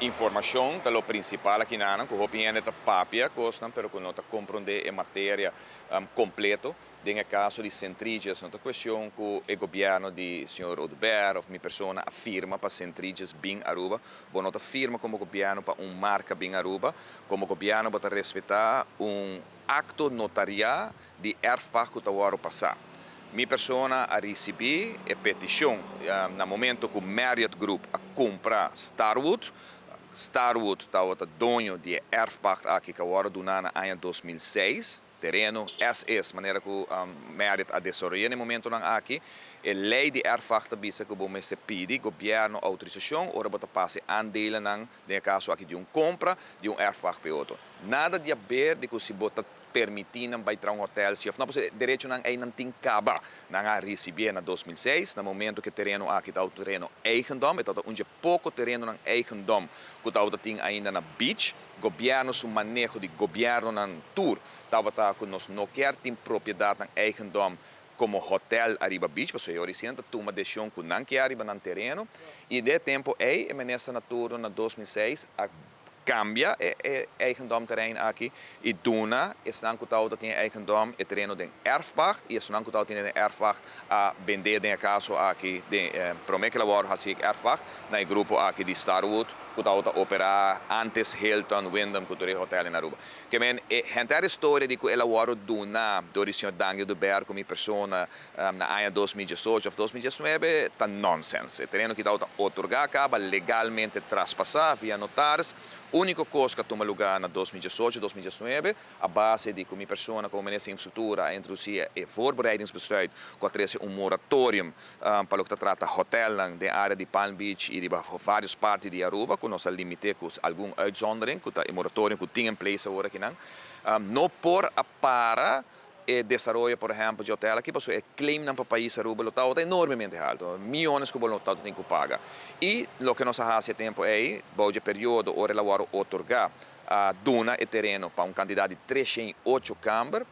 informação é o principal aqui na que o opinião é papia costam, pero que não compreende a matéria completo. Em caso de Centriges, outra questão que o governo de Sr. Odebert ou minha pessoa afirma para Centriges bem Aruba, bom, não afirma como governo para marca bem Aruba, como governo para respeitar acto notarial de erfpacht que o ano passado. Minha pessoa a receber a petição no momento que o Marriott Group a comprar Starwood está o dono de erfpacht aqui que o ano do ano em 2006. Terreno, essa é a maneira que o Marriott a desenvolver no momento aqui. A lei de erfpacht bisa que o se pede governo autorização ora bota passe aandelen no caso aqui de compra de erfpacht para outro. Nada de haver de que se bota permitindo para ir a hotel se não você direito não tem caba não receber na 2006 no momento que terreno aqui está o terreno eigendom então onde pouco terreno no eigendom que está tem ainda na beach governo su manejo de governo na tour estava com nós não quer ter propriedade no eigendom como hotel Arriba Beach, porque eu recente tomou uma decisão que não quer arriba no terreno e de tempo a ministra na tour na 2006 cambia eigendom terrein aqui e duna estão que tal tem eigendom e terreno de erfpacht e estão que tal tem erfpacht a vender de caso aqui de promete que lavar assim erfpacht na grupo aqui de Starwood que tal operar antes Hilton Wyndham que tem hotel em Aruba que men a história de que ela war duna do senhor Daniel de Ber como persona na ano 2018 ou 2019 tá nonsense terreno que tal otorgar acaba legalmente traspassar via notários único coisa que toma lugar na 2018 2019 a base de que minha pessoa como ministra infraestrutura a introduzir e voorbereidingsbesluit que trouxe moratório para o que trata hotel na área de Palm Beach e de várias partes de Aruba que nós limitamos com alguma uitzondering que o moratório que tem em place agora aqui não por a para e desenvolvimento, por exemplo, de hotel aqui, porque o claim para o país Aruba está enormemente alto, milhões que o Estado tem que pagar. E o que nós fazemos há tempo é, o período, hora ela vai otorgar a duna e terreno para um candidato de 308 câmaras,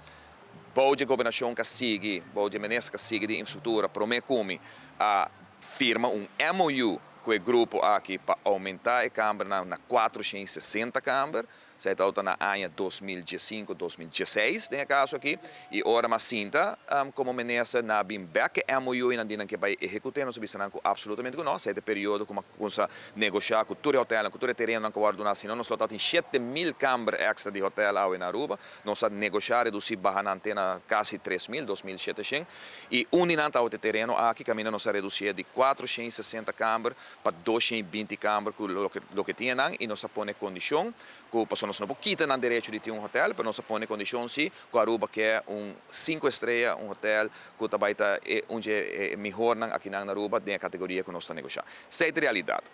a governação que sigue, a ministra que sigue de infraestrutura, promete a firma MOU com o grupo aqui para aumentar a câmara na 460 câmaras, se está na ano 2015, 2016, no caso aqui, e ora mais cinta, como ministra na BIMBEC, MOU e na que vai executar, nós sabemos absolutamente com nós, esse período como começa a negociar com todo hotel, com todo terreno que guarda na senão nós tem 7.000 câmaras extra de hotel ao em Aruba, nós negociar reduzir barra na antena quase 3.000, 2.700, e uninante ao terreno aqui caminha nós reduzir de 460 câmaras para 220 câmaras, o que tinha e nós põe condição que nós não quita o direito de ter hotel, mas nós põe condição sim, que Aruba quer 5 estrelas, hotel que também onde é melhor aqui na Aruba, na categoria que nós estamos negociando. Essa é a realidade.